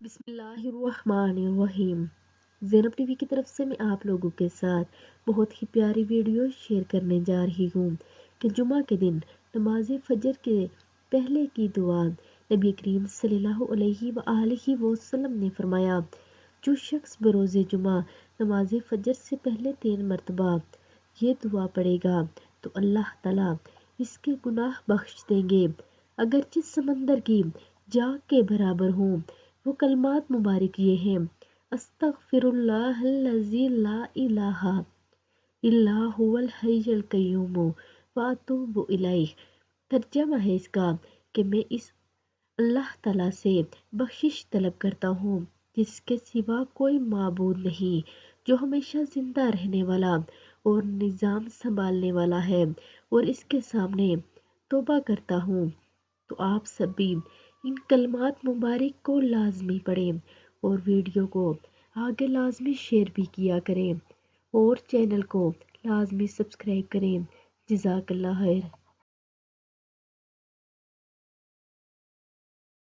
بسم اللہ الرحمن الرحیم۔ زینب ٹی وی کی طرف سے میں آپ لوگوں کے ساتھ بہت ہی پیاری ویڈیو شیئر کرنے جا رہی ہوں کہ جمعہ کے دن نماز فجر کے پہلے کی دعا نبی کریم صلی اللہ علیہ وآلہ وسلم نے فرمایا، جو شخص بروز جمعہ نماز فجر سے پہلے 3 مرتبہ یہ دعا پڑھے گا تو اللہ تعالیٰ اس کے گناہ بخش دیں گے، اگرچہ سمندر کی جاگ کے برابر ہوں۔ وہ کلمات مبارک یہ ہیں: استغفر اللہ الذی لا الہ الا هو الحی القیوم واتوب الیہ۔ ترجمہ ہے اس کا کہ میں اس اللہ تعالیٰ سے بخشش طلب کرتا ہوں جس کے سوا کوئی معبود نہیں، جو ہمیشہ زندہ رہنے والا اور نظام سنبھالنے والا ہے، اور اس کے سامنے توبہ کرتا ہوں۔ تو آپ سب بھی ان کلمات مبارک کو لازمی پڑھیں اور ویڈیو کو آگے لازمی شیئر بھی کیا کریں اور چینل کو لازمی سبسکرائب کریں۔ جزاک اللہ خیر۔